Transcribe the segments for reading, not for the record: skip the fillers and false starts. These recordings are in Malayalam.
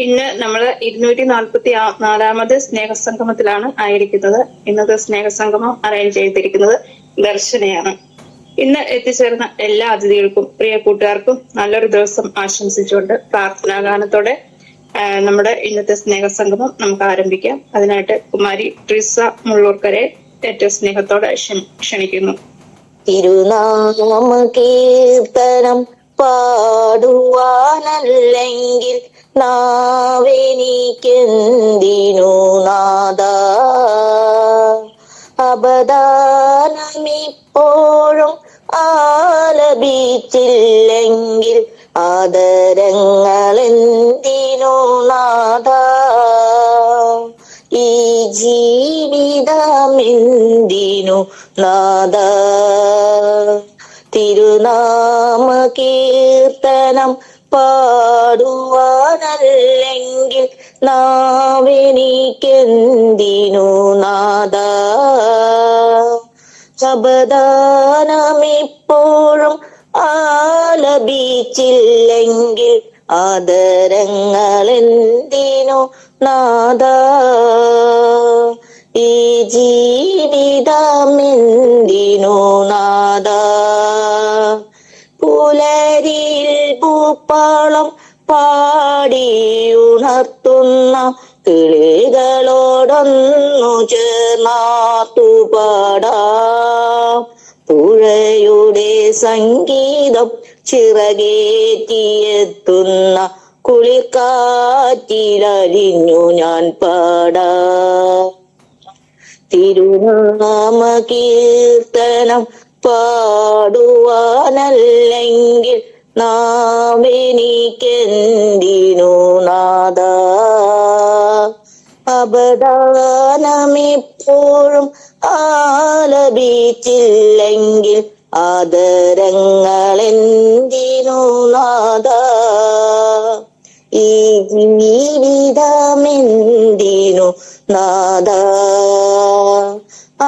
ഇന്ന് നമ്മൾ 244ാമത് സ്നേഹസംഗമത്തിലാണ് ആയിരിക്കുന്നത്. ഇന്നത്തെ സ്നേഹസംഗമം അറേഞ്ച് ചെയ്തിരിക്കുന്നത് ദർശനയാണ്. ഇന്ന് എത്തിച്ചേർന്ന എല്ലാ അതിഥികൾക്കും പ്രിയ കൂട്ടുകാർക്കും നല്ലൊരു ദിവസം ആശംസിച്ചുകൊണ്ട് പ്രാർത്ഥനാ ഗാനത്തോടെ നമ്മുടെ ഇന്നത്തെ സ്നേഹസംഗമം നമുക്ക് ആരംഭിക്കാം. അതിനായിട്ട് കുമാരി ട്രിസ മുള്ളൂർക്കരെ ഏറ്റവും സ്നേഹത്തോടെ ക്ഷണിക്കുന്നു. തിരുനാമ കീർത്തനം പാടുവാനല്ലെങ്കിൽ നാവെനിക്കെന്തിനു നാദ, അപദാനമിപ്പോഴും ആലപിച്ചില്ലെങ്കിൽ ആദരങ്ങളെന്തിനു നാദ, ഈ ജീവിതമെന്തിനു നാദ. തിരുനാമ കീർത്തനം പാടുവാനല്ലെങ്കിൽ നാവെനിക്കെന്തിനു നാദ, അപദാനമിപ്പോഴും ആലപിച്ചില്ലെങ്കിൽ ആദരങ്ങളെന്തിനു നാദ, ഈ ജീവിതമെന്തിനു നാദ. പുലരിൽ പൂപ്പാളം പാടിയുണർത്തുന്ന കിളികളോടൊന്നു ചേർന്നാത്തു പാടാം. പുഴയുടെ സംഗീതം ചിറകേറ്റിയെത്തുന്ന കുളിർക്കാറ്റിലലിഞ്ഞു ഞാൻ പാടാം. തിരുനാമ കീർത്തനം പാടുവാനല്ലെങ്കിൽ നാവെനിക്കെന്തിനു നാദ, അപദാനമിപ്പോഴും ആലപിച്ചില്ലെങ്കിൽ ആദരങ്ങളെന്തിനു നാദ, ഈ ജീവിതമെന്തിനു നാദ.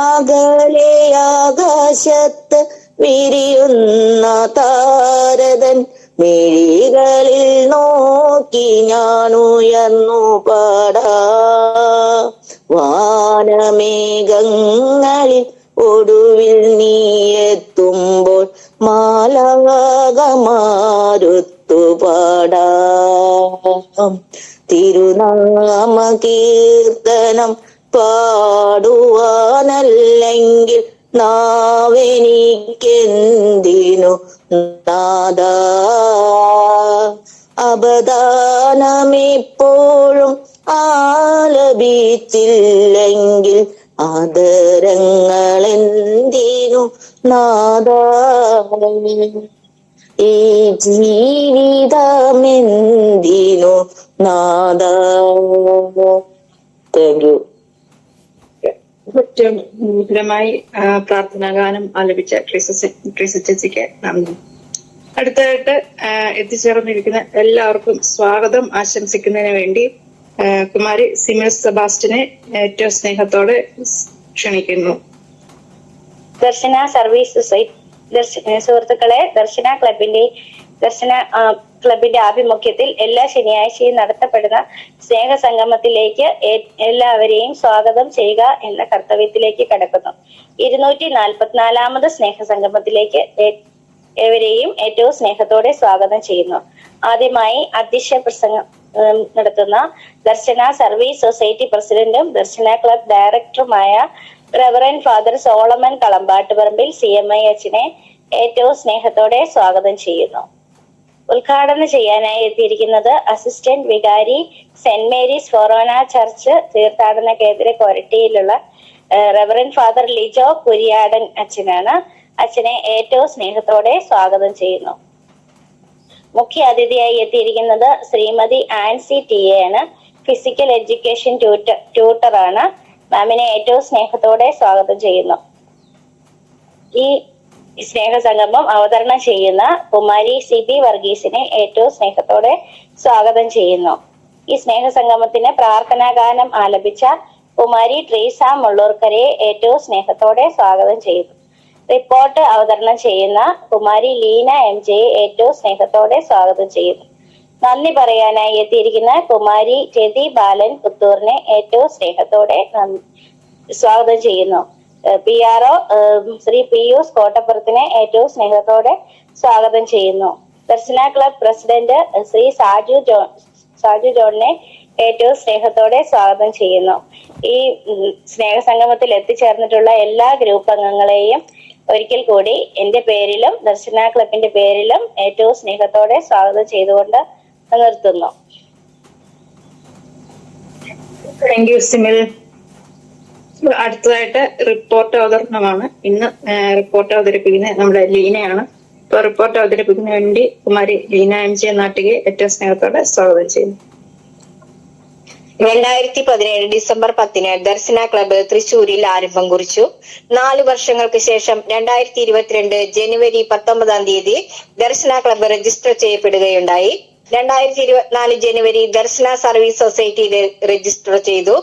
അകലെ ആകാശത്ത് വിരിയുന്ന താരതൻ മിഴികളിൽ നോക്കി ഞാനുയർന്നു പാടാം. വാനമേഘങ്ങളിൽ ഒടുവിൽ നീ എത്തുമ്പോൾ മാലാഖമാരുത്തു പാടാം. തിരുനാമ കീർത്തനം പാടുവാനല്ലെങ്കിൽ നാവെനിക്കെന്തിനു നാദ, അപദാനമിപ്പോഴും ആലപിച്ചില്ലെങ്കിൽ ആദരങ്ങളെന്തിനു നാദ, ഈ ജീവിതമെന്തിനു നാദ. Thank you. ഏറ്റവും വിപുലമായി പ്രാർത്ഥനാ ഗാനം ആലപിച്ച ട്രിസ ചേച്ചിക്ക് നന്ദി. അടുത്തതായിട്ട് എത്തിച്ചേർന്നിരിക്കുന്ന എല്ലാവർക്കും സ്വാഗതം ആശംസിക്കുന്നതിന് വേണ്ടി കുമാരി സിമിൽ സെബാസ്റ്റിനെ ഏറ്റവും സ്നേഹത്തോടെ ക്ഷണിക്കുന്നു. ദർശന സർവീസ് സൊസൈറ്റി സുഹൃത്തുക്കളെ, ദർശന ക്ലബിന്റെ ആഭിമുഖ്യത്തിൽ എല്ലാ ശനിയാഴ്ചയും നടത്തപ്പെടുന്ന സ്നേഹസംഗമത്തിലേക്ക് എല്ലാവരെയും സ്വാഗതം ചെയ്യുക എന്ന കർത്തവ്യത്തിലേക്ക് കടക്കുന്നു. 244ാമത് സ്നേഹസംഗമത്തിലേക്ക് ഏവരെയും ഏറ്റവും സ്നേഹത്തോടെ സ്വാഗതം ചെയ്യുന്നു. ആദ്യമായി അധ്യക്ഷ പ്രസംഗം നടത്തുന്ന ദർശന സർവീസ് സൊസൈറ്റി പ്രസിഡന്റും ദർശന ക്ലബ് ഡയറക്ടറുമായ റവറൻ ഫാദർ സോളമൻ കളമ്പാട്ടുപറമ്പിൽ CMI അച്ഛനെ ഏറ്റവും സ്നേഹത്തോടെ സ്വാഗതം ചെയ്യുന്നു. ഉദ്ഘാടനം ചെയ്യാനായി എത്തിയിരിക്കുന്നത് അസിസ്റ്റന്റ് വികാരി സെന്റ് മേരീസ് ഫൊറോന ചർച്ച് തീർത്ഥാടന കേന്ദ്ര കൊരട്ടിയിലുള്ള റവറൻ ഫാദർ ലിജോ കുരിയാടൻ അച്ഛനാണ്. അച്ഛനെ ഏറ്റവും സ്നേഹത്തോടെ സ്വാഗതം ചെയ്യുന്നു. മുഖ്യ അതിഥിയായി എത്തിയിരിക്കുന്നത് ശ്രീമതി ആൻസി TA ആണ്. ഫിസിക്കൽ എഡ്യൂക്കേഷൻ ട്യൂട്ടറാണ്. മാമിനെ ഏറ്റവും സ്നേഹത്തോടെ സ്വാഗതം ചെയ്യുന്നു. ഈ സ്നേഹസംഗമം അവതരണം ചെയ്യുന്ന കുമാരി CB വർഗീസിനെ ഏറ്റവും സ്നേഹത്തോടെ സ്വാഗതം ചെയ്യുന്നു. ഈ സ്നേഹസംഗമത്തിന് പ്രാർത്ഥനാ ഗാനം ആലപിച്ച കുമാരി ട്രീസ മുള്ളൂർക്കരയെ ഏറ്റവും സ്നേഹത്തോടെ സ്വാഗതം ചെയ്യുന്നു. റിപ്പോർട്ട് അവതരണം ചെയ്യുന്ന കുമാരി ലീന MJ ഏറ്റവും സ്നേഹത്തോടെ സ്വാഗതം ചെയ്യുന്നു. നന്ദി പറയാനായി എത്തിയിരിക്കുന്ന കുമാരി രതി ബാലൻ പുത്തൂറിനെ ഏറ്റവും സ്നേഹത്തോടെ സ്വാഗതം ചെയ്യുന്നു. PRO ശ്രീ പിയൂസ് കോട്ടപ്പുറത്തിനെ ഏറ്റവും സ്നേഹത്തോടെ സ്വാഗതം ചെയ്യുന്നു. ദർശന ക്ലബ് പ്രസിഡന്റ് ശ്രീ സാജു ജോണിനെ ഏറ്റവും സ്നേഹത്തോടെ സ്വാഗതം ചെയ്യുന്നു. ഈ സ്നേഹസംഗമത്തിൽ എത്തിച്ചേർന്നിട്ടുള്ള എല്ലാ ഗ്രൂപ്പ് അംഗങ്ങളെയും ഒരിക്കൽ കൂടി എന്റെ പേരിലും ദർശന ക്ലബിന്റെ പേരിലും ഏറ്റവും സ്നേഹത്തോടെ സ്വാഗതം ചെയ്തുകൊണ്ട് നിർത്തുന്നു. Thank you Simil. അടുത്തതായിട്ട് റിപ്പോർട്ട് അവതരണമാണ്. ഇന്ന് റിപ്പോർട്ട് അവതരിപ്പിക്കുന്നത് നമ്മുടെ ലീനയാണ്. ഇപ്പൊ റിപ്പോർട്ട് അവതരിപ്പിക്കുന്നതിന് വേണ്ടി കുമാരി ലീന MJ നാട്ടികെ ഏറ്റവും സ്നേഹത്തോടെ സ്വാഗതം ചെയ്യുന്നു. 2017 ഡിസംബർ 10 ദർശന ക്ലബ്ബ് തൃശൂരിൽ ആരംഭം കുറിച്ചു. 4 വർഷങ്ങൾക്ക് ശേഷം 2022 ജനുവരി 19 ദർശന ക്ലബ്ബ് രജിസ്റ്റർ ചെയ്യപ്പെടുകയുണ്ടായി. 2024 ജനുവരി ദർശന സർവീസ് സൊസൈറ്റിയിൽ രജിസ്റ്റർ ചെയ്തു.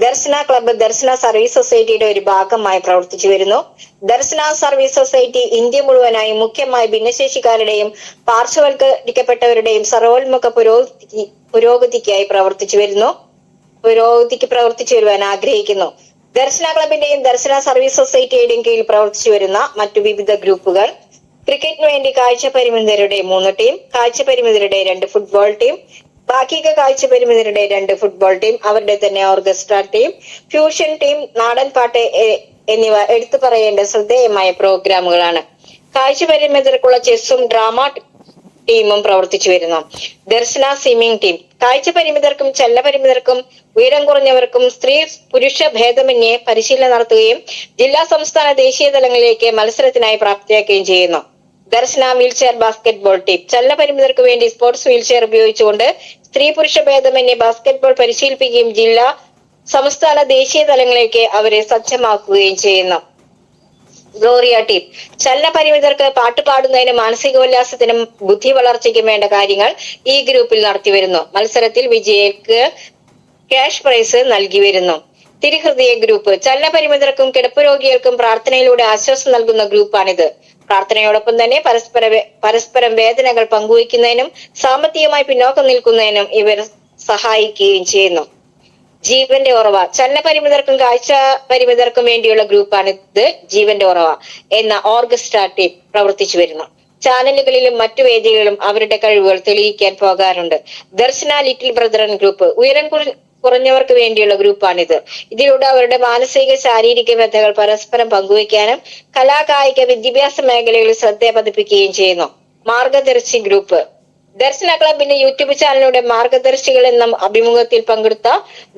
ദർശന ക്ലബ്ബ് ദർശന സർവീസ് സൊസൈറ്റിയുടെ ഒരു ഭാഗമായി പ്രവർത്തിച്ചു വരുന്നു. ദർശന സർവീസ് സൊസൈറ്റി ഇന്ത്യ മുഴുവനായി മുഖ്യമായി ഭിന്നശേഷിക്കാരുടെയും പാർശ്വവൽക്കരിക്കപ്പെട്ടവരുടെയും സർവോന്മുഖ പുരോഗതിക്ക് പ്രവർത്തിച്ചു വരുവാൻ ആഗ്രഹിക്കുന്നു. ദർശന ക്ലബിന്റെയും ദർശന സർവീസ് സൊസൈറ്റിയുടെയും കീഴിൽ പ്രവർത്തിച്ചു വരുന്ന മറ്റു വിവിധ ഗ്രൂപ്പുകൾ: ക്രിക്കറ്റിന് വേണ്ടി കാഴ്ച പരിമിതരുടെ 3 ടീം, കാഴ്ച പരിമിതരുടെ 2 ഫുട്ബോൾ ടീം, ഭാഗിക കാഴ്ച പരിമിതരുടെ 2 ഫുട്ബോൾ ടീം, അവരുടെ തന്നെ ഓർക്കസ്ട്ര ടീം, ഫ്യൂഷൻ ടീം, നാടൻ പാട്ട് എന്നിവ എടുത്തു പറയേണ്ട ശ്രദ്ധേയമായ പ്രോഗ്രാമുകളാണ്. കാഴ്ച പരിമിതർക്കുള്ള ചെസ്സും ഡ്രാമ ടീമും പ്രവർത്തിച്ചു വരുന്നു. ദർശന സ്വിമ്മിംഗ് ടീം കാഴ്ച പരിമിതർക്കും ചലനപരിമിതർക്കും ഉയരം കുറഞ്ഞവർക്കും സ്ത്രീ പുരുഷ ഭേദമന്യേ പരിശീലനം നടത്തുകയും ജില്ലാ സംസ്ഥാന ദേശീയ തലങ്ങളിലേക്ക് മത്സരത്തിനായി പ്രാപ്തിയാക്കുകയും ചെയ്യുന്നു. ദർശന വീൽചെയർ ബാസ്കറ്റ്ബോൾ ടീം ചലനപരിമിതർക്ക് വേണ്ടി സ്പോർട്സ് വീൽചെയർ ഉപയോഗിച്ചുകൊണ്ട് സ്ത്രീ പുരുഷ ഭേദമന്യേ ബാസ്കറ്റ്ബോൾ പരിശീലിപ്പിക്കുകയും ജില്ലാ സംസ്ഥാന ദേശീയ തലങ്ങളിലേക്ക് അവരെ സജ്ജമാക്കുകയും ചെയ്യുന്നു. ഗ്ലോറിയ ടീം ചലനപരിമിതർക്ക് പാട്ട് പാടുന്നതിനും മാനസികോല്ലാസത്തിനും ബുദ്ധി വളർച്ചയ്ക്കും വേണ്ട കാര്യങ്ങൾ ഈ ഗ്രൂപ്പിൽ നടത്തിവരുന്നു. മത്സരത്തിൽ വിജയിക്ക് ക്യാഷ് പ്രൈസ് നൽകി വരുന്നു. തിരുഹൃദയ ഗ്രൂപ്പ് ചലനപരിമിതർക്കും കിടപ്പ് രോഗികൾക്കും പ്രാർത്ഥനയിലൂടെ ആശ്വാസം നൽകുന്ന ഗ്രൂപ്പാണിത്. പ്രാർത്ഥനയോടൊപ്പം തന്നെ പരസ്പരം വേദനകൾ പങ്കുവയ്ക്കുന്നതിനും സാമ്പത്തികമായി പിന്നോക്കം നിൽക്കുന്നതിനും ഇവർ സഹായിക്കുകയും ചെയ്യുന്നു. ജീവന്റെ ഉറവ ചലനപരിമിതർക്കും കാഴ്ച പരിമിതർക്കും വേണ്ടിയുള്ള ഗ്രൂപ്പാണിത്. ജീവന്റെ ഉറവ എന്ന ഓർക്കസ്ട്ര ടീം പ്രവർത്തിച്ചു വരുന്നു. ചാനലുകളിലും മറ്റു വേദികളിലും അവരുടെ കഴിവുകൾ തെളിയിക്കാൻ പോകാറുണ്ട്. ദർശന ലിറ്റിൽ ബ്രദറൻ ഗ്രൂപ്പ് ഉയരം കുറഞ്ഞവർക്ക് വേണ്ടിയുള്ള ഗ്രൂപ്പാണിത്. ഇതിലൂടെ അവരുടെ മാനസിക ശാരീരിക വ്യഥകൾ പരസ്പരം പങ്കുവയ്ക്കാനും കലാകായിക വിദ്യാഭ്യാസ മേഖലകളിൽ ശ്രദ്ധ പതിപ്പിക്കുകയും ചെയ്യുന്നു. മാർഗദർശി ഗ്രൂപ്പ് ദർശന ക്ലബിന്റെ യൂട്യൂബ് ചാനലിലൂടെ മാർഗദർശികൾ എന്ന അഭിമുഖത്തിൽ പങ്കെടുത്ത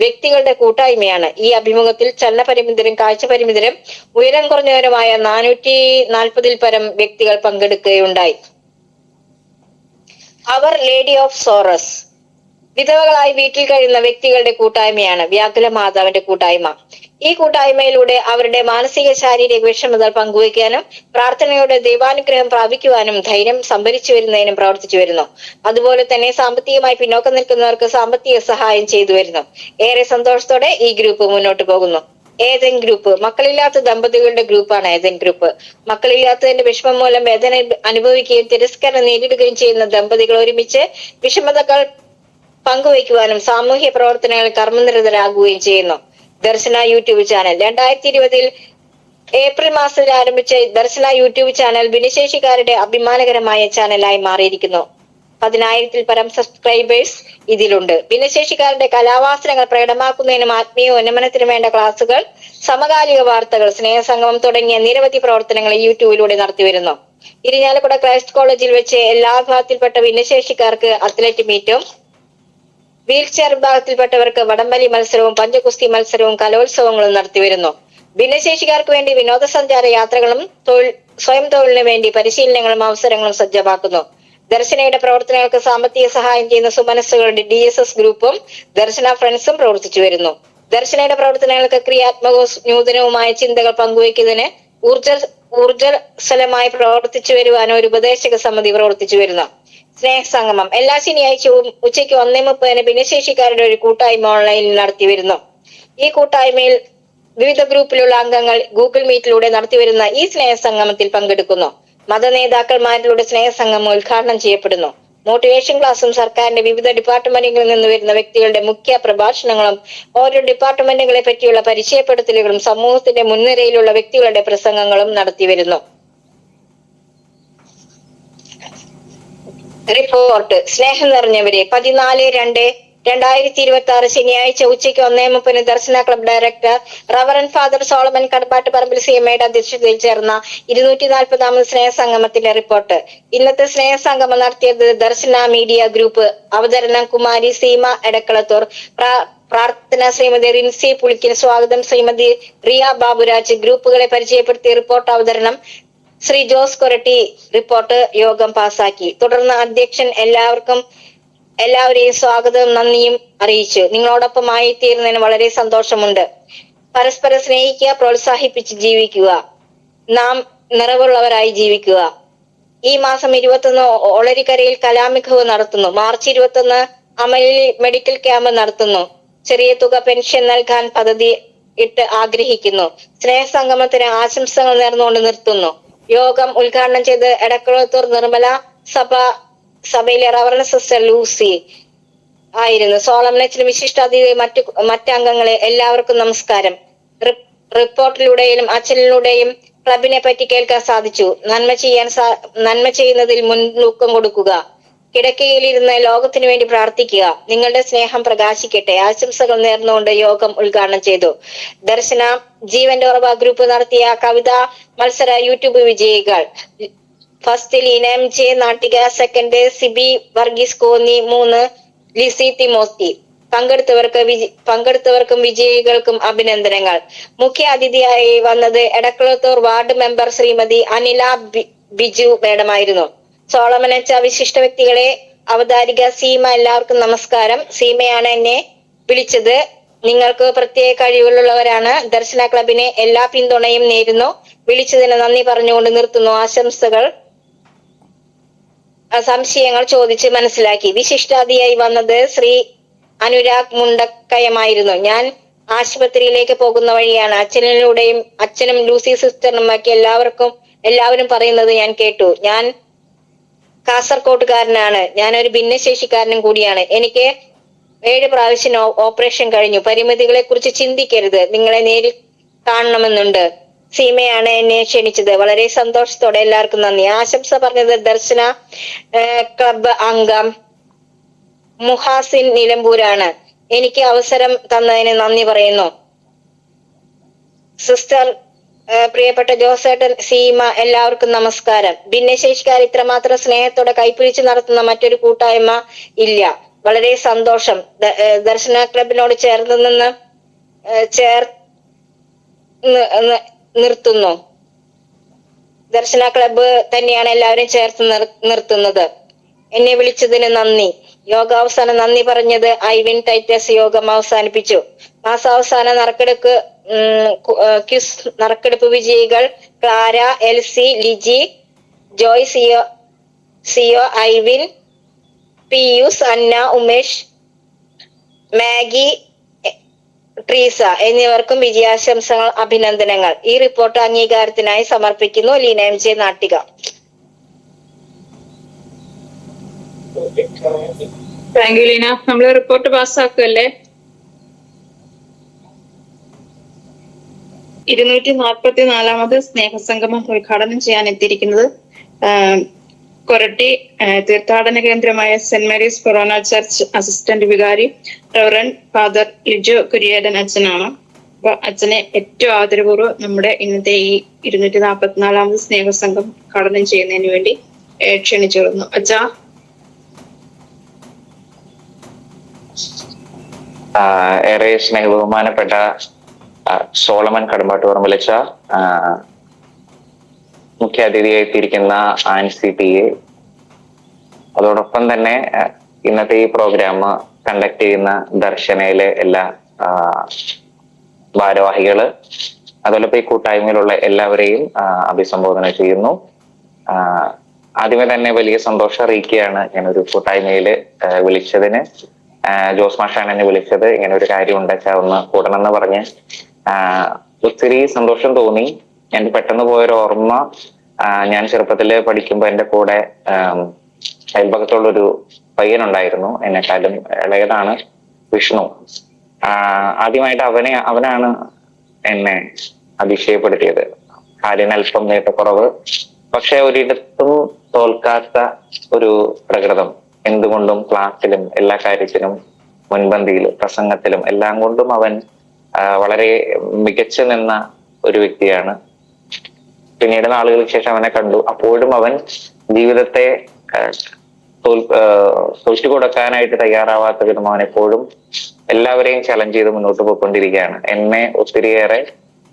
വ്യക്തികളുടെ കൂട്ടായ്മയാണ്. ഈ അഭിമുഖത്തിൽ ചലനപരിമിതരും കാഴ്ച പരിമിതരും ഉയരം കുറഞ്ഞവരുമായ 440 പരം വ്യക്തികൾ പങ്കെടുക്കുകയുണ്ടായി. അവർ ലേഡി ഓഫ് സോറസ് വിധവകളായി വീട്ടിൽ കഴിയുന്ന വ്യക്തികളുടെ കൂട്ടായ്മയാണ് വ്യാകുല മാതാവിന്റെ കൂട്ടായ്മ. ഈ കൂട്ടായ്മയിലൂടെ അവരുടെ മാനസിക ശാരീരിക വിഷമതകൾ പങ്കുവയ്ക്കാനും പ്രാർത്ഥനയുടെ ദൈവാനുഗ്രഹം പ്രാപിക്കുവാനും ധൈര്യം സംഭരിച്ചു വരുന്നതിനും പ്രവർത്തിച്ചു വരുന്നു. അതുപോലെ തന്നെ സാമ്പത്തികമായി പിന്നോക്കം നിൽക്കുന്നവർക്ക് സാമ്പത്തിക സഹായം ചെയ്തു വരുന്നു. ഏറെ സന്തോഷത്തോടെ ഈ ഗ്രൂപ്പ് മുന്നോട്ട് പോകുന്നു. ഏതൻ ഗ്രൂപ്പ് മക്കളില്ലാത്ത ദമ്പതികളുടെ ഗ്രൂപ്പാണ് ഏതൻ ഗ്രൂപ്പ്. മക്കളില്ലാത്തതിന്റെ വിഷമം മൂലം വേദന അനുഭവിക്കുകയും തിരസ്കാരം നേരിടുകയും ചെയ്യുന്ന ദമ്പതികൾ ഒരുമിച്ച് വിഷമതകൾ പങ്കുവയ്ക്കുവാനും സാമൂഹ്യ പ്രവർത്തനങ്ങളിൽ കർമ്മനിരതരാകുകയും ചെയ്യുന്നു. ദർശന യൂട്യൂബ് ചാനൽ 2020 ഏപ്രിൽ മാസത്തിൽ ആരംഭിച്ച ദർശന യൂട്യൂബ് ചാനൽ ഭിന്നശേഷിക്കാരുടെ അഭിമാനകരമായ ചാനലായി മാറിയിരിക്കുന്നു. 10,000 പരം സബ്സ്ക്രൈബേഴ്സ് ഇതിലുണ്ട്. ഭിന്നശേഷിക്കാരുടെ കലാവാസനകൾ പ്രകടമാക്കുന്നതിനും ആത്മീയ ഉന്നമനത്തിനും വേണ്ട ക്ലാസുകൾ, സമകാലിക വാർത്തകൾ, സ്നേഹസംഗമം തുടങ്ങിയ നിരവധി പ്രവർത്തനങ്ങൾ യൂട്യൂബിലൂടെ നടത്തിവരുന്നു. ഇരിഞ്ഞാലക്കുട ക്രൈസ്റ്റ് കോളേജിൽ വെച്ച് എല്ലാ വിഭാഗത്തിൽപ്പെട്ട ഭിന്നശേഷിക്കാർക്ക് അത്ലറ്റ് മീറ്റും, വീൽചെയർ വിഭാഗത്തിൽപ്പെട്ടവർക്ക് വടംവലി മത്സരവും പഞ്ചകുസ്തി മത്സരവും കലോത്സവങ്ങളും നടത്തിവരുന്നു. ഭിന്നശേഷിക്കാർക്ക് വേണ്ടി വിനോദസഞ്ചാര യാത്രകളും സ്വയം തൊഴിലിന് വേണ്ടി പരിശീലനങ്ങളും അവസരങ്ങളും സജ്ജമാക്കുന്നു. ദർശനയുടെ പ്രവർത്തനങ്ങൾക്ക് സാമ്പത്തിക സഹായം ചെയ്യുന്ന സുമനസ്സുകളുടെ DSS ഗ്രൂപ്പും ദർശന ഫ്രണ്ട്സും പ്രവർത്തിച്ചു വരുന്നു. ദർശനയുടെ പ്രവർത്തനങ്ങൾക്ക് ക്രിയാത്മകവും നൂതനവുമായ ചിന്തകൾ പങ്കുവയ്ക്കുന്നതിന് ഊർജ്ജസ്വലമായി പ്രവർത്തിച്ചു വരുവാനും ഒരു ഉപദേശക സമിതി പ്രവർത്തിച്ചു വരുന്നു. സ്നേഹസംഗമം എല്ലാ ശനിയാഴ്ചയും ഉച്ചയ്ക്ക് 1:30 ഭിന്നശേഷിക്കാരുടെ ഒരു കൂട്ടായ്മ ഓൺലൈനിൽ നടത്തി വരുന്നു. ഈ കൂട്ടായ്മയിൽ വിവിധ ഗ്രൂപ്പിലുള്ള അംഗങ്ങൾ ഗൂഗിൾ മീറ്റിലൂടെ നടത്തിവരുന്ന ഈ സ്നേഹസംഗമത്തിൽ പങ്കെടുക്കുന്നു. മത നേതാക്കന്മാരിലൂടെ സ്നേഹസംഗമം ഉദ്ഘാടനം ചെയ്യപ്പെടുന്നു. മോട്ടിവേഷൻ ക്ലാസും സർക്കാരിന്റെ വിവിധ ഡിപ്പാർട്ട്മെന്റുകളിൽ നിന്ന് വരുന്ന വ്യക്തികളുടെ മുഖ്യ പ്രഭാഷണങ്ങളും ഓരോ ഡിപ്പാർട്ട്മെന്റുകളെ പറ്റിയുള്ള പരിചയപ്പെടുത്തലുകളും സമൂഹത്തിന്റെ മുൻനിരയിലുള്ള വ്യക്തികളുടെ പ്രസംഗങ്ങളും നടത്തിവരുന്നു. റിപ്പോർട്ട്. സ്നേഹം നിറഞ്ഞവരെ, 14/2/2026 ശനിയാഴ്ച ഉച്ചയ്ക്ക് 1:30 Darshana club director reverend father Solomon Kadappattu Parambil CMAയുടെ അധ്യക്ഷതയിൽ ചേർന്ന 240ാമത് സ്നേഹസംഗമത്തിന്റെ റിപ്പോർട്ട്. ഇന്നത്തെ സ്നേഹസംഗമം നടത്തിയത് ദർശന മീഡിയ ഗ്രൂപ്പ്. അവതരണം കുമാരി സീമ എടക്കളത്തൂർ. പ്രാർത്ഥന ശ്രീമതി റിൻസി പുളിക്കൻ. സ്വാഗതം ശ്രീമതി റിയ ബാബുരാജ്. ഗ്രൂപ്പുകളെ പരിചയപ്പെടുത്തി റിപ്പോർട്ട് അവതരണം ശ്രീ ജോസ് കൊരട്ടി. റിപ്പോർട്ട് യോഗം പാസാക്കി. തുടർന്ന് അധ്യക്ഷൻ എല്ലാവരെയും സ്വാഗതവും നന്ദിയും അറിയിച്ചു. നിങ്ങളോടൊപ്പമായി തീർന്നതിന് വളരെ സന്തോഷമുണ്ട്. പരസ്പരം സ്നേഹിക്കുക, പ്രോത്സാഹിപ്പിച്ച് ജീവിക്കുക, നാം നിറവുള്ളവരായി ജീവിക്കുക. ഈ മാസം 21 ഒളരിക്കരയിൽ കലാമികവ് നടത്തുന്നു. മാർച്ച് 21 അമലിൽ മെഡിക്കൽ ക്യാമ്പ് നടത്തുന്നു. ചെറിയ തുക പെൻഷൻ നൽകാൻ പദ്ധതി ഇട്ട് ആഗ്രഹിക്കുന്നു. സ്നേഹസംഗമത്തിന് ആശംസകൾ നേർന്നുകൊണ്ട് നിർത്തുന്നു. യോഗം ഉദ്ഘാടനം ചെയ്ത് എടക്കളത്തൂർ നിർമ്മല സഭയിലെ റവറൻ സിസ്റ്റർ ലൂസി ആയിരുന്നു. സോളമനച്ചിലും വിശിഷ്ടാതിഥി മറ്റംഗങ്ങളെ എല്ലാവർക്കും നമസ്കാരം. റിപ്പോർട്ടിലൂടെയും അച്ഛനിലൂടെയും ക്ലബിനെ പറ്റി കേൾക്കാൻ സാധിച്ചു. നന്മ ചെയ്യുന്നതിൽ മുൻതൂക്കം കൊടുക്കുക. കിടക്കയിലിരുന്ന് ലോകത്തിനു വേണ്ടി പ്രാർത്ഥിക്കുക. നിങ്ങളുടെ സ്നേഹം പ്രകാശിക്കട്ടെ. ആശംസകൾ നേർന്നുകൊണ്ട് യോഗം ഉദ്ഘാടനം ചെയ്തു. ദർശന ജീവന്റെ ഉറവ ഗ്രൂപ്പ് നടത്തിയ കവിതാ മത്സര യൂട്യൂബ് വിജയികൾ. First Leena MJ Nattika, second Siby Varghese Konni, 3 Lissy Timothy. പങ്കെടുത്തവർക്കും വിജയികൾക്കും അഭിനന്ദനങ്ങൾ. മുഖ്യ അതിഥിയായി വന്നത് എടക്കളത്തൂർ വാർഡ് മെമ്പർ ശ്രീമതി അനില ബിജു മേഡമായിരുന്നു. സോളമനച്ച വിശിഷ്ട വ്യക്തികളെ അവതാരിക സീമ. എല്ലാവർക്കും നമസ്കാരം. സീമയാണ് എന്നെ വിളിച്ചത്. നിങ്ങൾക്ക് പ്രത്യേക കഴിവുകളുള്ളവരാണ്. ദർശന ക്ലബിനെ എല്ലാ പിന്തുണയും നേരുന്നു. വിളിച്ചതിന് നന്ദി പറഞ്ഞുകൊണ്ട് നിർത്തുന്നു. സംശയങ്ങൾ ചോദിച്ച് മനസ്സിലാക്കി. വിശിഷ്ടാതിയായി വന്നത് ശ്രീ അനുരാഗ് മുണ്ടക്കയമായിരുന്നു. ഞാൻ ആശുപത്രിയിലേക്ക് പോകുന്ന വഴിയാണ്. അച്ഛനും ലൂസി സിസ്റ്ററിനും ഒക്കെ എല്ലാവരും പറയുന്നത് ഞാൻ കേട്ടു. ഞാൻ കാസർകോട്ടുകാരനാണ്. ഞാനൊരു ഭിന്നശേഷിക്കാരനും കൂടിയാണ്. എനിക്ക് 7 പ്രാവശ്യം ഓപ്പറേഷൻ കഴിഞ്ഞു. പരിമിതികളെ കുറിച്ച് ചിന്തിക്കരുത്. നിങ്ങളെ നേരിൽ കാണണമെന്നുണ്ട്. സീമയാണ് എന്നെ ക്ഷണിച്ചത്. വളരെ സന്തോഷത്തോടെ. എല്ലാവർക്കും നന്ദി. ആശംസ പറഞ്ഞത് ദർശന ക്ലബ് അംഗം മുഹാസിൻ നിലമ്പൂരാണ്. എനിക്ക് അവസരം തന്നതിന് നന്ദി പറയുന്നു. സിസ്റ്റർ, പ്രിയപ്പെട്ട ജോസേട്ടൻ, സീമ, എല്ലാവർക്കും നമസ്കാരം. ഭിന്നശേഷിക്കാർ ഇത്രമാത്രം സ്നേഹത്തോടെ കൈപ്പിടിച്ച് നടത്തുന്ന മറ്റൊരു കൂട്ടായ്മ ഇല്ല. വളരെ സന്തോഷം. ദർശന ക്ലബിനോട് നിർത്തുന്നു. ദർശന ക്ലബ്ബ് തന്നെയാണ് എല്ലാവരും ചേർത്ത് നിർത്തുന്നത്. എന്നെ വിളിച്ചതിന് നന്ദി. യോഗാവസാനം നന്ദി പറഞ്ഞത് ഐവിൻ ടൈറ്റസ് യോഗം അവസാനിപ്പിച്ചു. മാസാവസാന നറുക്കെടുപ്പ് വിജയികൾ ക്ലാര, എൽസി, ലിജി, ജോയ്, സിയോ, ഐവിൻ, പിയൂസ്, അന്ന, ഉമേഷ്, മാഗി, ട്രീസ എന്നിവർക്കും വിജയാശംസകൾ, അഭിനന്ദനങ്ങൾ. ഈ റിപ്പോർട്ട് അംഗീകാരത്തിനായി സമർപ്പിക്കുന്നു. Leena MJ Nattika. Thank you Leena. നമ്മള് റിപ്പോർട്ട് പാസ്സാക്കുകയല്ലേ? 244ാമത് സ്നേഹസംഗമം ഉദ്ഘാടനം ചെയ്യാൻ എത്തിയിരിക്കുന്നത് കൊരട്ടി തീർത്ഥാടന കേന്ദ്രമായ സെന്റ് മേരീസ് ഫൊറോന ചർച്ച് അസിസ്റ്റന്റ് വികാരി റവറൻ ഫാദർ ലിജോ കുര്യേടൻ അച്ഛനാണ്. അപ്പൊ അച്ഛനെ ഏറ്റവും ആദരപൂർവ്വം നമ്മുടെ ഇന്നത്തെ ഈ 244ാമത് സ്നേഹസംഘം ഉദ്ഘാടനം ചെയ്യുന്നതിന് വേണ്ടി ക്ഷണിച്ചിരുന്നു. അച്ഛാ. ഏറെ സ്നേഹബഹുമാനപ്പെട്ട സോളമൻ കടമ്പാട്ടുപറമ്പിലച്ച, മുഖ്യ അതിഥിയായി എത്തിയിരിക്കുന്ന ആൻസി PA, അതോടൊപ്പം തന്നെ ഇന്നത്തെ ഈ പ്രോഗ്രാം കണ്ടക്ട് ചെയ്യുന്ന ദർശനയിലെ എല്ലാ ഭാരവാഹികള്, അതുപോലെ ഈ കൂട്ടായ്മയിലുള്ള എല്ലാവരെയും അഭിസംബോധന ചെയ്യുന്നു. ആദ്യമേ തന്നെ വലിയ സന്തോഷം അറിയിക്കുകയാണ് ഞാനൊരു കൂട്ടായ്മയില് വിളിച്ചതിന്. ജോസ് മാഷാണ് എന്നെ വിളിച്ചത്. ഇങ്ങനെ ഒരു കാര്യം ഉണ്ടെച്ചാ ഒന്ന് കൂടണമെന്ന് പറഞ്ഞ് ഒത്തിരി സന്തോഷം തോന്നി. ഞാൻ പെട്ടെന്ന് പോയൊരു ഓർമ്മ, ഞാൻ ചെറുപ്പത്തില് പഠിക്കുമ്പോ എന്റെ കൂടെ അയൽപക്കത്തുള്ളൊരു പയ്യനുണ്ടായിരുന്നു, എന്നെക്കാളും ഇളയതാണ്, വിഷ്ണു. ആദ്യമായിട്ട് അവനാണ് എന്നെ അതിശയപ്പെടുത്തിയത്. കാലിന് അല്പം നീട്ടക്കുറവ്, പക്ഷെ ഒരിടത്തും തോൽക്കാത്ത ഒരു പ്രകൃതം. എന്തുകൊണ്ടും ക്ലാസ്സിലും എല്ലാ കാര്യത്തിലും മുൻപന്തിയിൽ, പ്രസംഗത്തിലും എല്ലാം കൊണ്ടും അവൻ വളരെ മികച്ചു നിന്ന ഒരു വ്യക്തിയാണ്. പിന്നീട് നാളുകൾക്ക് ശേഷം അവനെ കണ്ടു. അപ്പോഴും അവൻ ജീവിതത്തെ തോറ്റു കൊടുക്കാനായിട്ട് തയ്യാറാവാത്ത വിധം അവൻ എപ്പോഴും എല്ലാവരെയും ചലഞ്ച് ചെയ്ത് മുന്നോട്ട് പോയിക്കൊണ്ടിരിക്കുകയാണ്. എന്നെ ഒത്തിരിയേറെ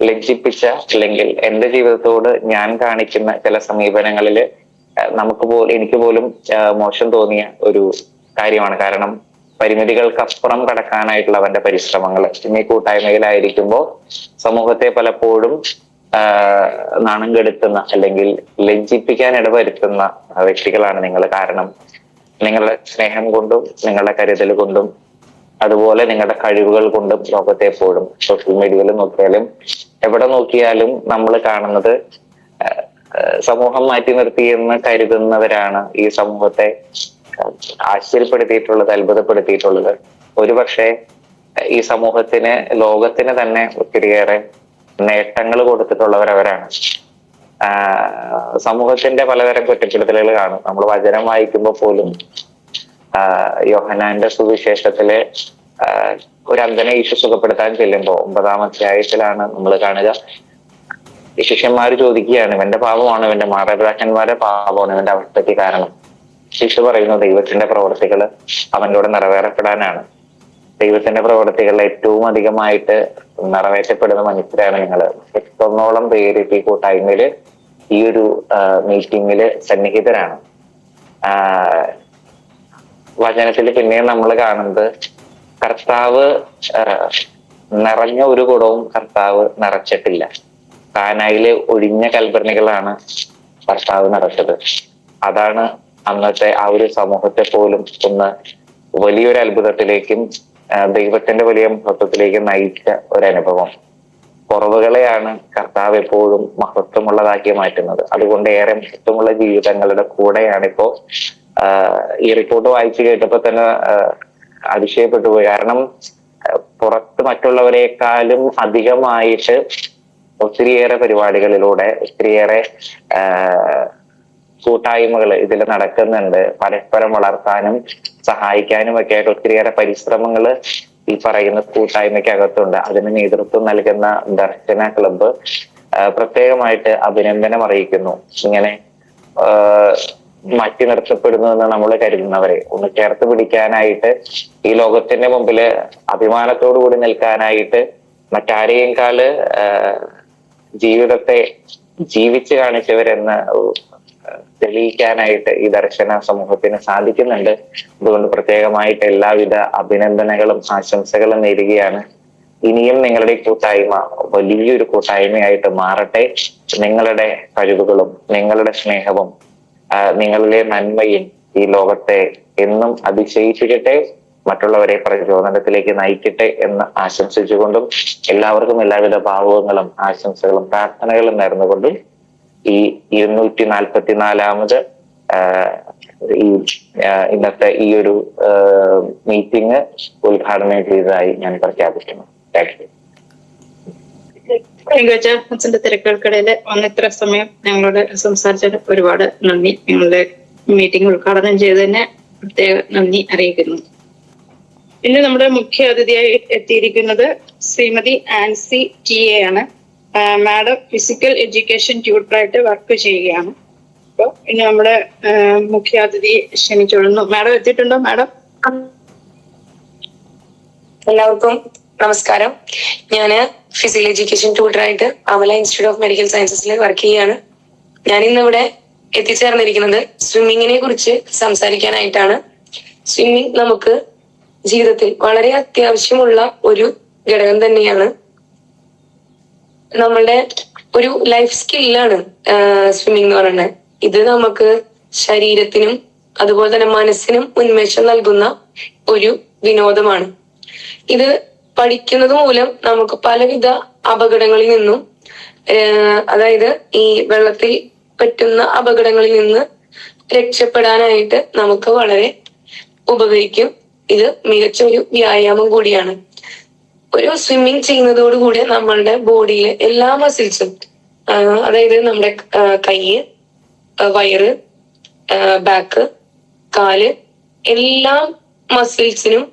ലജ്ജിപ്പിച്ച, അല്ലെങ്കിൽ എന്റെ ജീവിതത്തോട് ഞാൻ കാണിക്കുന്ന ചില സമീപനങ്ങളില് എനിക്ക് പോലും മോശം തോന്നിയ ഒരു കാര്യമാണ്. കാരണം പരിമിതികൾക്കപ്പുറം കടക്കാനായിട്ടുള്ള അവന്റെ പരിശ്രമങ്ങൾ ഇന്ന് ഈ കൂട്ടായ്മയിലായിരിക്കുമ്പോൾ സമൂഹത്തെ പലപ്പോഴും നാണം കെടുത്തുന്ന അല്ലെങ്കിൽ ലജ്ജിപ്പിക്കാൻ ഇടവരുത്തുന്ന വ്യക്തികളാണ് നിങ്ങൾ. കാരണം നിങ്ങളുടെ സ്നേഹം കൊണ്ടും നിങ്ങളുടെ കരുതൽ കൊണ്ടും അതുപോലെ നിങ്ങളുടെ കഴിവുകൾ കൊണ്ടും ലോകത്തെ എപ്പോഴും സോഷ്യൽ മീഡിയയിൽ നോക്കിയാലും എവിടെ നോക്കിയാലും നമ്മൾ കാണുന്നത് സമൂഹം മാറ്റി നിർത്തിയെന്ന് കരുതുന്നവരാണ് ഈ സമൂഹത്തെ ആശ്ചര്യപ്പെടുത്തിയിട്ടുള്ളത്, അത്ഭുതപ്പെടുത്തിയിട്ടുള്ളത്. ഒരുപക്ഷെ ഈ സമൂഹത്തിന്, ലോകത്തിന് തന്നെ ഒത്തിരിയേറെ നേട്ടങ്ങൾ കൊടുത്തിട്ടുള്ളവരവരാണ്. സമൂഹത്തിന്റെ പലതരം കുറ്റപ്പെടുത്തലുകൾ കാണും. നമ്മൾ വചനം വായിക്കുമ്പോൾ പോലും യോഹന്നാന്റെ സുവിശേഷത്തിലെ ഒരു അന്ധനെ ഈശോ സുഖപ്പെടുത്താൻ ചെല്ലുമ്പോൾ 9-ാം അധ്യായത്തിലാണ് നമ്മൾ കാണുക. ഈ ശിഷ്യന്മാര് ചോദിക്കുകയാണ്, ഇവന്റെ പാപമാണ്, ഇവന്റെ മാതാപിതാക്കന്മാരുടെ പാപമാണ് ഇവന്റെ അവസ്ഥയ്ക്ക് കാരണം. ഈശോ പറയുന്നു, ദൈവത്തിന്റെ പ്രവർത്തികൾ അവന്റെ കൂടെ നിറവേറപ്പെടാനാണ്. ദൈവത്തിന്റെ പ്രവർത്തികൾ ഏറ്റവും അധികമായിട്ട് നിറവേറ്റപ്പെടുന്ന മനുഷ്യരാണ് നിങ്ങൾ. 800-ഓളം പേര് ഈ കൂട്ടായ്മയില് ഈ ഒരു മീറ്റിങ്ങില് സന്നിഹിതരാണ്. വചനത്തിൽ പിന്നെയും നമ്മൾ കാണുന്നത് കർത്താവ് നിറഞ്ഞ ഒരു കുടവും കർത്താവ് നിറച്ചിട്ടില്ല. കാനായിലെ ഒഴിഞ്ഞ കൽഭരണികളാണ് കർത്താവ് നിറച്ചത്. അതാണ് അന്നത്തെ ആ ഒരു സമൂഹത്തെ പോലും ഒന്ന് വലിയൊരു അത്ഭുതത്തിലേക്കും ദൈവത്തിന്റെ വലിയ മഹത്വത്തിലേക്കും നയിച്ച ഒരനുഭവം. കുറവുകളെയാണ് കർത്താവ് എപ്പോഴും മഹത്വമുള്ളതാക്കി മാറ്റുന്നത്. അതുകൊണ്ട് ഏറെ മഹത്വമുള്ള ജീവിതങ്ങളുടെ കൂടെയാണിപ്പോ ഈ റിപ്പോർട്ട് വായിച്ചു കേട്ടപ്പോ തന്നെ അതിശയപ്പെട്ടു പോയി. കാരണം പുറത്ത് മറ്റുള്ളവരെക്കാളും അധികമായിട്ട് ഒത്തിരിയേറെ പരിപാടികളിലൂടെ ഒത്തിരിയേറെ കൂട്ടായ്മകൾ ഇതിൽ നടക്കുന്നുണ്ട്. പരസ്പരം വളർത്താനും സഹായിക്കാനും ഒക്കെ ആയിട്ട് ഒത്തിരിയേറെ പരിശ്രമങ്ങൾ ഈ പറയുന്ന കൂട്ടായ്മയ്ക്കകത്തുണ്ട്. അതിന് നേതൃത്വം നൽകുന്ന ദർശന ക്ലബ്ബ് പ്രത്യേകമായിട്ട് അഭിനന്ദനം അറിയിക്കുന്നു. ഇങ്ങനെ മാറ്റി നിർത്തപ്പെടുന്നു എന്ന് നമ്മൾ കരുതുന്നവരെ ഒന്ന് ചേർത്ത് പിടിക്കാനായിട്ട്, ഈ ലോകത്തിന്റെ മുമ്പില് അഭിമാനത്തോടു കൂടി നിൽക്കാനായിട്ട് മറ്റാരെയേക്കാള് ജീവിതത്തെ ജീവിച്ച് കാണിച്ചവരെന്ന് തെളിയിക്കാനായിട്ട് ഈ ദർശന സമൂഹത്തിന് സാധിക്കുന്നുണ്ട്. അതുകൊണ്ട് പ്രത്യേകമായിട്ട് എല്ലാവിധ അഭിനന്ദനങ്ങളും ആശംസകളും നേരുകയാണ്. ഇനിയും നിങ്ങളുടെ ഈ കൂട്ടായ്മ വലിയൊരു കൂട്ടായ്മയായിട്ട് മാറട്ടെ. നിങ്ങളുടെ കഴിവുകളും നിങ്ങളുടെ സ്നേഹവും നിങ്ങളിലെ നന്മയും ഈ ലോകത്തെ എന്നും അതിശയിപ്പിക്കട്ടെ, മറ്റുള്ളവരെ പ്രചോദനത്തിലേക്ക് നയിക്കട്ടെ എന്ന് ആശംസിച്ചുകൊണ്ടും എല്ലാവർക്കും എല്ലാവിധ ഭാവുകങ്ങളും ആശംസകളും പ്രാർത്ഥനകളും നേർന്നുകൊണ്ടും ഈ 244-ാമത് ഇന്നത്തെ ഈ ഒരു മീറ്റിംഗ് ഉദ്ഘാടനം ചെയ്തതായി ഞാൻ പ്രഖ്യാപിക്കുന്നു. അച്ഛന്റെ തിരക്കുകൾക്കിടയിൽ ഇത്ര സമയം ഞങ്ങളോട് സംസാരിച്ചത് ഒരുപാട് നന്ദി. നിങ്ങളുടെ മീറ്റിംഗ് ഉദ്ഘാടനം ചെയ്തതിന് പ്രത്യേക നന്ദി അറിയിക്കുന്നു. ഇന്ന് നമ്മുടെ മുഖ്യ അതിഥിയായി എത്തിയിരിക്കുന്നത് ശ്രീമതി ആൻസി TA ആണ്. മാഡം ഫിസിക്കൽ എഡ്യൂക്കേഷൻ ട്യൂട്ടറായിട്ട് വർക്ക് ചെയ്യുകയാണ്. അപ്പൊ ഇനി നമ്മുടെ മുഖ്യാതിഥിയെ ക്ഷണിച്ചോളുന്നു. മാഡം എത്തിയിട്ടുണ്ടോ? മാഡം എല്ലാവർക്കും നമസ്കാരം. ഞാന് ഫിസിക്കൽ എഡ്യൂക്കേഷൻ ട്യൂട്ടറായിട്ട് അമല ഇൻസ്റ്റിറ്റ്യൂട്ട് ഓഫ് മെഡിക്കൽ സയൻസസിൽ വർക്ക് ചെയ്യുകയാണ്. ഞാൻ ഇന്നിവിടെ എത്തിച്ചേർന്നിരിക്കുന്നത് സ്വിമ്മിങ്ങിനെ കുറിച്ച് സംസാരിക്കാനായിട്ടാണ്. സ്വിമ്മിങ് നമുക്ക് ജീവിതത്തിൽ വളരെ അത്യാവശ്യമുള്ള ഒരു ഘടകം തന്നെയാണ്. നമ്മളുടെ ഒരു ലൈഫ് സ്കില്ലാണ് സ്വിമ്മിങ് എന്ന് പറയുന്നത്. ഇത് നമുക്ക് ശരീരത്തിനും അതുപോലെ തന്നെ മനസ്സിനും ഉന്മേഷം നൽകുന്ന ഒരു വിനോദമാണ്. ഇത് പഠിക്കുന്നത് മൂലം നമുക്ക് പലവിധ അപകടങ്ങളിൽ നിന്നും, അതായത് ഈ വെള്ളത്തിൽ പറ്റുന്ന അപകടങ്ങളിൽ നിന്ന് രക്ഷപ്പെടാനായിട്ട് നമുക്ക് വളരെ ഉപകരിക്കും. ഇത് മികച്ച ഒരു വ്യായാമം കൂടിയാണ്. ഒരു സ്വിമ്മിങ് ചെയ്യുന്നതോടുകൂടി നമ്മളുടെ ബോഡിയിലെ എല്ലാ മസിൽസും, അതായത് നമ്മുടെ കൈ, വയറ്, ബാക്ക്, കാല്, എല്ലാ മസിൽസിനും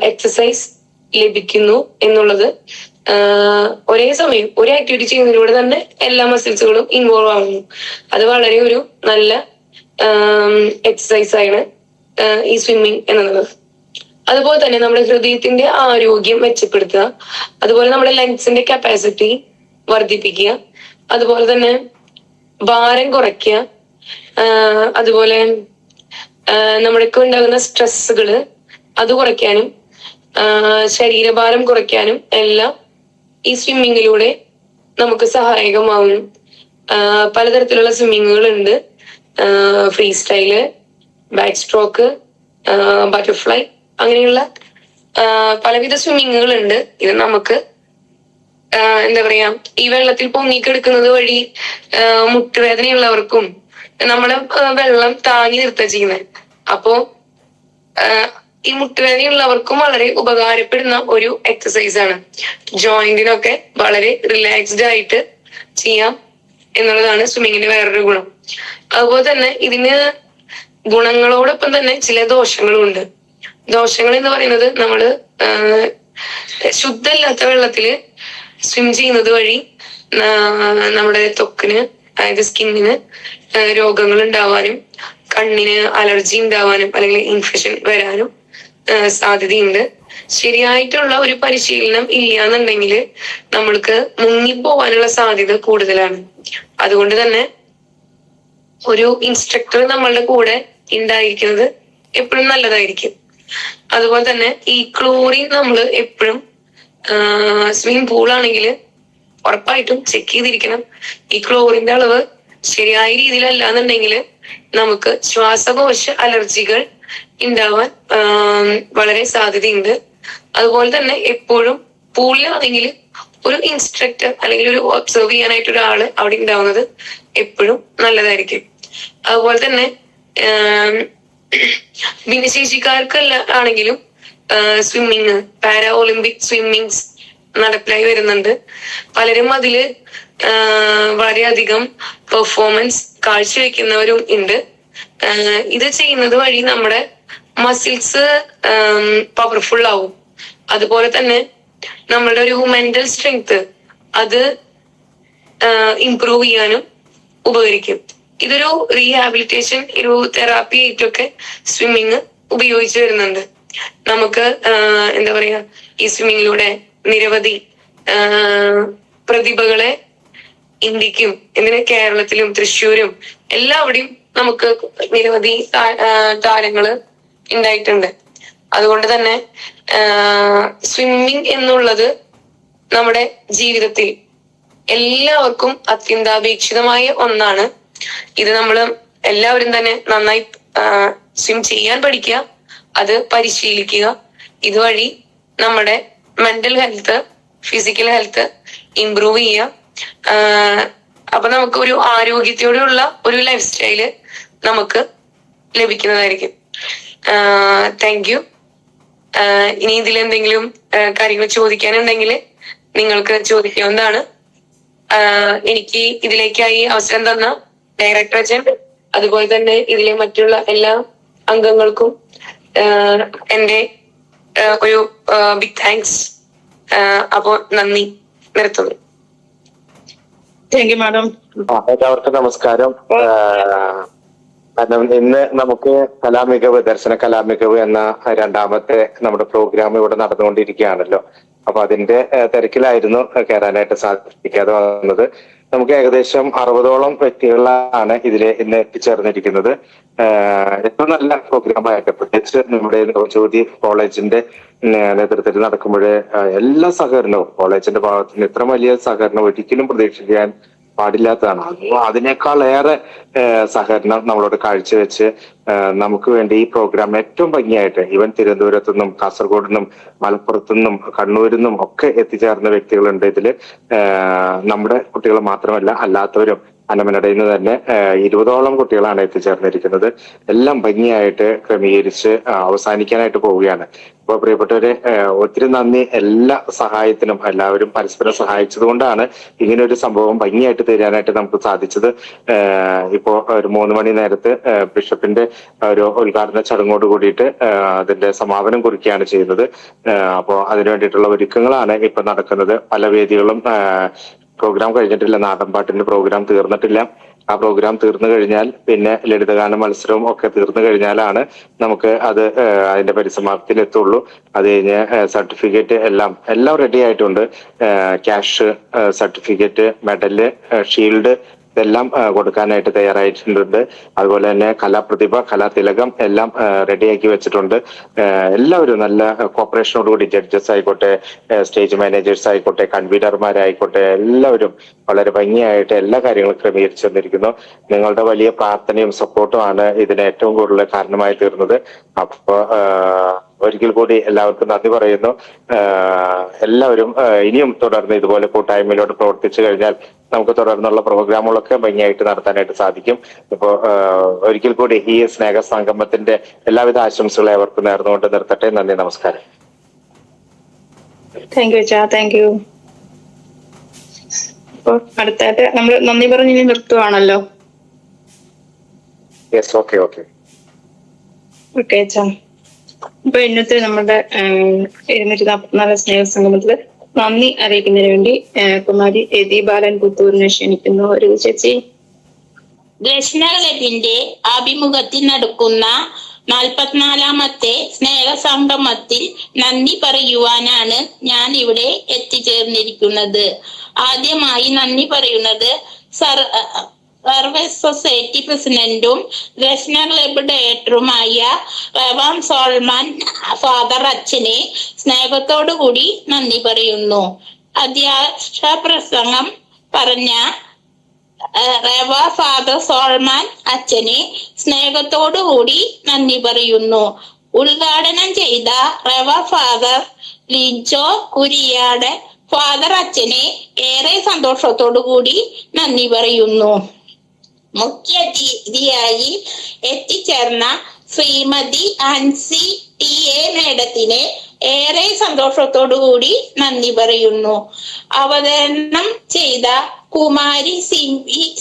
എക്സസൈസ് ലഭിക്കുന്നു എന്നുള്ളത് ഒരേ സമയം ഒരു ആക്ടിവിറ്റി ചെയ്യുന്നതിലൂടെ തന്നെ എല്ലാ മസിൽസുകളും ഇൻവോൾവ് ആവുന്നു. അത് വളരെ ഒരു നല്ല എക്സസൈസ് ആണ് ഈ സ്വിമ്മിങ് എന്നുള്ളത്. അതുപോലെ തന്നെ നമ്മുടെ ഹൃദയത്തിന്റെ ആരോഗ്യം മെച്ചപ്പെടുത്തുക, അതുപോലെ നമ്മുടെ ലങ്സിന്റെ കപ്പാസിറ്റി വർദ്ധിപ്പിക്കുക, അതുപോലെ തന്നെ ഭാരം കുറയ്ക്കുക, അതുപോലെ നമ്മൾക്ക് ഉണ്ടാകുന്ന സ്ട്രെസ്സുകള് അത് കുറയ്ക്കാനും ശരീരഭാരം കുറയ്ക്കാനും എല്ലാം ഈ സ്വിമ്മിങ്ങിലൂടെ നമുക്ക് സഹായകമാവുന്നു. പലതരത്തിലുള്ള സ്വിമ്മിങ്ങുകൾ ഉണ്ട്. Free style, back stroke, butterfly, അങ്ങനെയുള്ള പലവിധ സ്വിമ്മിങ്ങുകൾ ഉണ്ട്. ഇത് നമുക്ക് എന്താ പറയാ, ഈ വെള്ളത്തിൽ പൊങ്ങിക്കെടുക്കുന്നത് വഴി മുട്ടുവേദനയുള്ളവർക്കും നമ്മളെ വെള്ളം താങ്ങി നിർത്തുക ചെയ്യുന്നത്. അപ്പോ ഈ മുട്ടുവേദനയുള്ളവർക്കും വളരെ ഉപകാരപ്പെടുന്ന ഒരു എക്സസൈസ് ആണ്. ജോയിന്റിനൊക്കെ വളരെ റിലാക്സ്ഡ് ആയിട്ട് ചെയ്യാം എന്നുള്ളതാണ് സ്വിമ്മിങ്ങിന്റെ വേറൊരു ഗുണം. അതുപോലെ തന്നെ ഇതിന് ഗുണങ്ങളോടൊപ്പം തന്നെ ചില ദോഷങ്ങളും ഉണ്ട്. ദോഷങ്ങൾ എന്ന് പറയുന്നത്, നമ്മള് ശുദ്ധമല്ലാത്ത വെള്ളത്തില് സ്വിം ചെയ്യുന്നത് വഴി നമ്മുടെ ത്വക്കിന്, അതായത് സ്കിന്നിന് രോഗങ്ങൾ ഉണ്ടാവാനും കണ്ണിന് അലർജി ഉണ്ടാവാനും അല്ലെങ്കിൽ ഇൻഫെക്ഷൻ വരാനും സാധ്യതയുണ്ട്. ശരിയായിട്ടുള്ള ഒരു പരിശീലനം ഇല്ലാന്നുണ്ടെങ്കിൽ നമ്മൾക്ക് മുങ്ങിപ്പോവാനുള്ള സാധ്യത കൂടുതലാണ്. അതുകൊണ്ട് തന്നെ ഒരു ഇൻസ്ട്രക്ടർ നമ്മളുടെ കൂടെ ഉണ്ടായിരിക്കുന്നത് എപ്പോഴും നല്ലതായിരിക്കും. അതുപോലെ തന്നെ ഈ ക്ലോറിൻ നമ്മൾ എപ്പോഴും സ്വിമ്മിംഗ് പൂൾ ആണെങ്കിൽ ഉറപ്പായിട്ടും ചെക്ക് ചെയ്തിരിക്കണം. ഈ ക്ലോറിന്റെ അളവ് ശരിയായ രീതിയിലല്ല എന്നുണ്ടെങ്കിൽ നമുക്ക് ശ്വാസകോശ അലർജികൾ ഉണ്ടാവാൻ വളരെ സാധ്യതയുണ്ട്. അതുപോലെ തന്നെ എപ്പോഴും പൂളിലാണെങ്കിൽ ഒരു ഇൻസ്ട്രക്ടർ അല്ലെങ്കിൽ ഒരു ഒബ്സർവ് ചെയ്യാനായിട്ട് ഒരാള് അവിടെ ഉണ്ടാവുന്നത് എപ്പോഴും നല്ലതായിരിക്കും. അതുപോലെ തന്നെ ഭിന്നശേഷിക്കാർക്കല്ല ആണെങ്കിലും സ്വിമ്മിങ്, പാരാ ഒളിമ്പിക് സ്വിമ്മിങ്സ് നടപ്പിലായി വരുന്നുണ്ട്. പലരും അതില് വളരെയധികം പെർഫോമൻസ് കാഴ്ചവെക്കുന്നവരും ഉണ്ട്. ഇത് ചെയ്യുന്നത് വഴി നമ്മുടെ മസിൽസ് പവർഫുൾ ആവും. അതുപോലെ തന്നെ നമ്മളുടെ ഒരു മെന്റൽ സ്ട്രെങ്ത് അത് ഇംപ്രൂവ് ചെയ്യാനും ഉപകരിക്കും. ഇതൊരു റീഹാബിലിറ്റേഷൻ, ഒരു തെറാപ്പി ആയിട്ടൊക്കെ സ്വിമ്മിങ് ഉപയോഗിച്ചു വരുന്നുണ്ട്. നമുക്ക് എന്താ പറയാ, ഈ സ്വിമ്മിങ്ങിലൂടെ നിരവധി പ്രതിഭകളെ ഇന്ത്യക്കും എന്തിന് കേരളത്തിലും തൃശ്ശൂരും എല്ലാവിടെയും നമുക്ക് നിരവധി താരങ്ങള് ഉണ്ടായിട്ടുണ്ട്. അതുകൊണ്ട് തന്നെ സ്വിമ്മിങ് എന്നുള്ളത് നമ്മുടെ ജീവിതത്തിൽ എല്ലാവർക്കും അത്യന്താപേക്ഷിതമായ ഒന്നാണ്. ഇത് നമ്മൾ എല്ലാവരും തന്നെ നന്നായി സ്വിം ചെയ്യാൻ പഠിക്കുക, അത് പരിശീലിക്കുക. ഇതുവഴി നമ്മുടെ mental health, physical health improve ചെയ്യുക. അപ്പൊ നമുക്ക് ഒരു ആരോഗ്യത്തോടെയുള്ള ഒരു ലൈഫ് സ്റ്റൈല് നമുക്ക് ലഭിക്കുന്നതായിരിക്കും. Thank you. ഇനി ഇതിലെന്തെങ്കിലും കാര്യങ്ങൾ ചോദിക്കാനുണ്ടെങ്കിൽ നിങ്ങൾക്ക് ചോദിക്കാവുന്നതാണ്. എനിക്ക് ഇതിലേക്കായി അവസരം തന്ന ഡയറക്ടർ അച്ഛൻ, അതുപോലെ തന്നെ ഇതിലെ മറ്റുള്ള എല്ലാ അംഗങ്ങൾക്കും എന്റെ ഒരു ബിഗ് താങ്ക്സ്. അപ്പോ നന്ദി, നിർത്തുന്നു. Thank you madam. എല്ലാവർക്കും നമസ്കാരം. കാരണം ഇന്ന് നമുക്ക് കലാമികവ്, ദർശന കലാമികവ് എന്ന രണ്ടാമത്തെ നമ്മുടെ പ്രോഗ്രാം ഇവിടെ നടന്നുകൊണ്ടിരിക്കുകയാണല്ലോ. അപ്പൊ അതിന്റെ തിരക്കിലായിരുന്നു കയറാനായിട്ട് സാധിക്കാതെ വന്നത്. നമുക്ക് ഏകദേശം 60ഓളം വ്യക്തികളാണ് ഇതിൽ ഇന്ന് എത്തിച്ചേർന്നിരിക്കുന്നത്. ഏറ്റവും നല്ല പ്രോഗ്രാമായിട്ട്, പ്രത്യേകിച്ച് നമ്മുടെ നവജ്യോതി കോളേജിന്റെ നേതൃത്വത്തിൽ നടക്കുമ്പോൾ എല്ലാ സഹകരണവും, കോളേജിന്റെ ഭാഗത്തുനിന്ന് ഇത്ര വലിയ സഹകരണം ഒരിക്കലും പ്രതീക്ഷിക്കാൻ പാടില്ലാത്തതാണ്. അതിനേക്കാൾ ഏറെ സഹകരണം നമ്മളോട് കാഴ്ചവെച്ച് നമുക്ക് വേണ്ടി ഈ പ്രോഗ്രാം ഏറ്റവും ഭംഗിയായിട്ട് ഈവൻ തിരുവനന്തപുരത്തു നിന്നും കാസർഗോഡ് നിന്നും മലപ്പുറത്തു നിന്നും കണ്ണൂരിൽ നിന്നും ഒക്കെ എത്തിച്ചേർന്ന വ്യക്തികളുണ്ട് ഇതില്. നമ്മുടെ കുട്ടികൾ മാത്രമല്ല, അല്ലാത്തവരും അന്നമനടയിൽ നിന്ന് തന്നെ 20ഓളം കുട്ടികളാണ് എത്തിച്ചേർന്നിരിക്കുന്നത്. എല്ലാം ഭംഗിയായിട്ട് ക്രമീകരിച്ച് അവസാനിക്കാനായിട്ട് പോവുകയാണ്. അപ്പൊ പ്രിയപ്പെട്ടവരെ, ഒത്തിരി നന്ദി. എല്ലാ സഹായത്തിനും എല്ലാവരും പരസ്പരം സഹായിച്ചത് കൊണ്ടാണ് ഇങ്ങനെ ഒരു സംഭവം ഭംഗിയായിട്ട് തീരാനായിട്ട് നമുക്ക് സാധിച്ചത്. ഇപ്പോ ഒരു 3 മണി നേരത്ത് ബിഷപ്പിന്റെ ഒരു ഉദ്ഘാടന ചടങ്ങോട് കൂടിയിട്ട് അതിന്റെ സമാപനം കുറിക്കുകയാണ് ചെയ്യുന്നത്. അപ്പോ അതിനു വേണ്ടിയിട്ടുള്ള ഒരുക്കങ്ങളാണ് ഇപ്പൊ നടക്കുന്നത്. പല വേദികളും പ്രോഗ്രാം കഴിഞ്ഞിട്ടില്ല. നാടൻപാട്ടിന്റെ പ്രോഗ്രാം തീർന്നിട്ടില്ല. ആ പ്രോഗ്രാം തീർന്നു കഴിഞ്ഞാൽ പിന്നെ ലളിതഗാന മത്സരവും ഒക്കെ തീർന്നു കഴിഞ്ഞാലാണ് നമുക്ക് അത് അതിന്റെ പരിസമാപ്തിയിൽ എത്തുള്ളൂ. അത് കഴിഞ്ഞ് സർട്ടിഫിക്കറ്റ് എല്ലാം റെഡി ആയിട്ടുണ്ട്. ക്യാഷ്, സർട്ടിഫിക്കറ്റ്, മെഡല്, ഷീൽഡ് ഇതെല്ലാം കൊടുക്കാനായിട്ട് തയ്യാറായിട്ടുണ്ട്. അതുപോലെ തന്നെ കലാപ്രതിഭ, കലാതിലകം എല്ലാം റെഡിയാക്കി വെച്ചിട്ടുണ്ട്. എല്ലാവരും നല്ല കോപ്പറേഷനോടുകൂടി ജഡ്ജസ് ആയിക്കോട്ടെ, സ്റ്റേജ് മാനേജേഴ്സ് ആയിക്കോട്ടെ, കൺവീനർമാരായിക്കോട്ടെ, എല്ലാവരും വളരെ ഭംഗിയായിട്ട് എല്ലാ കാര്യങ്ങളും ക്രമീകരിച്ചു തന്നിരിക്കുന്നു. നിങ്ങളുടെ വലിയ പ്രാർത്ഥനയും സപ്പോർട്ടും ആണ് ഇതിന് ഏറ്റവും കൂടുതൽ കാരണമായി തീർന്നത്. അപ്പൊ ഒരിക്കൽ കൂടി എല്ലാവർക്കും നന്ദി പറയുന്നു. എല്ലാവരും ഇനിയും തുടർന്ന് ഇതുപോലെ കൂട്ടായ്മയിലോട്ട് പ്രവർത്തിച്ചു കഴിഞ്ഞാൽ നമുക്ക് തുടർന്നുള്ള പ്രോഗ്രാമുകളൊക്കെ ഭംഗിയായിട്ട് നടത്താനായിട്ട് സാധിക്കും. ഇപ്പോ ഒരിക്കൽ കൂടി ഈ സ്നേഹ സംഗമത്തിന്റെ എല്ലാവിധ ആശംസകളും അവർക്ക് നേർന്നുകൊണ്ട് നിർത്തട്ടെ. നന്ദി, നമസ്കാരം. താങ്ക് യു അച്ഛാ, താങ്ക് യു. അപ്പൊ അടുത്തായിട്ട് നമ്മൾ നന്ദി പറഞ്ഞ് ഇനി നിർത്തുവാണല്ലോ. യെസ്, ഓക്കെ ഓക്കെ അച്ഛാ. അപ്പൊ ഇന്നത്തെ നമ്മുടെ 244 സ്നേഹ സംഗമത്തില് നന്ദി അറിയിക്കുന്നതിന് വേണ്ടി കുമാരി രതി ബാലൻ പുത്തൂരിനെ ക്ഷണിക്കുന്നു. ഒരു ചേച്ചി. ദക്ഷിണ ക്ലബിന്റെ ആഭിമുഖ്യത്തിൽ നടക്കുന്ന 44ാമത്തെ സ്നേഹ സംഗമത്തിൽ നന്ദി പറയുവാനാണ് ഞാൻ ഇവിടെ എത്തിച്ചേർന്നിരിക്കുന്നത്. ആദ്യമായി നന്ദി പറയുന്നത് സർവീസ് സൊസൈറ്റി പ്രസിഡന്റും ദക്ഷിണ ക്ലബ് ഡയറക്ടറുമായ റവാം സോൾമാൻ ഫാദർ അച്ഛനെ സ്നേഹത്തോടു കൂടി നന്ദി പറയുന്നു. അധ്യക്ഷ പ്രസംഗം പറഞ്ഞ റവ ഫാദർ സോൾമാൻ അച്ഛനെ സ്നേഹത്തോടു കൂടി നന്ദി പറയുന്നു. ഉദ്ഘാടനം ചെയ്ത റവ ഫാദർ ലിജോ കുരിയാട് ഫാദർ അച്ഛനെ ഏറെ സന്തോഷത്തോടു കൂടി നന്ദി പറയുന്നു. മുഖ്യ അതിഥിയായി എത്തിച്ചേർന്ന ശ്രീമതി ആൻസി TA മേഡത്തിനെ ഏറെ സന്തോഷത്തോടു കൂടി നന്ദി പറയുന്നു. അവതരണം ചെയ്ത കുമാരി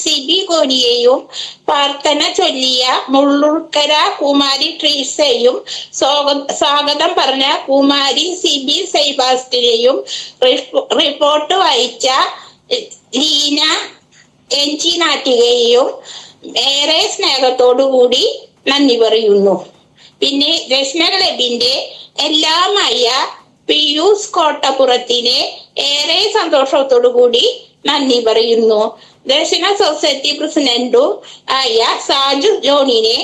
സിബി കോനിയെയും പ്രാർത്ഥന ചൊല്ലിയ മുള്ളൂർക്കര കുമാരി ട്രീസയും സ്വാഗതം പറഞ്ഞ കുമാരി സിബി സൈബാസ്റ്റിനെയും റിപ്പോർട്ട് വായിച്ച ലീന എൻചി നാട്ടികയെയും ഏറെ സ്നേഹത്തോടു കൂടി നന്ദി പറയുന്നു. പിന്നെ ദക്ഷിണ ക്ലബിന്റെ എല്ലാമായ പിയൂസ് കോട്ടപ്പുറത്തിനെ ഏറെ സന്തോഷത്തോടു കൂടി നന്ദി പറയുന്നു. ദക്ഷിണ സൊസൈറ്റി പ്രസിഡന്റും ആയ സാജു ജോണിനെ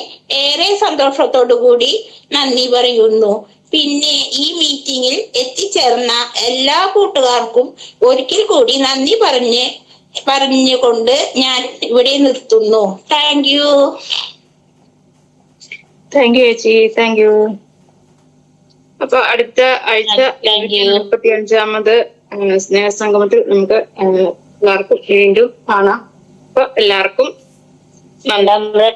ഏറെ സന്തോഷത്തോടു കൂടി നന്ദി പറയുന്നു. പിന്നെ ഈ മീറ്റിംഗിൽ എത്തിച്ചേർന്ന എല്ലാ കൂട്ടുകാർക്കും ഒരിക്കൽ കൂടി നന്ദി പറഞ്ഞുകൊണ്ട് ഞാൻ ഇവിടെ നിർത്തുന്നു. Thank U. താങ്ക് യു ചേച്ചി, താങ്ക് യു. അപ്പൊ അടുത്ത ആഴ്ച 45ാമത് സ്നേഹ സംഗമത്തിൽ നമുക്ക് എല്ലാവർക്കും വീണ്ടും കാണാം. അപ്പൊ എല്ലാവർക്കും നന്ദി.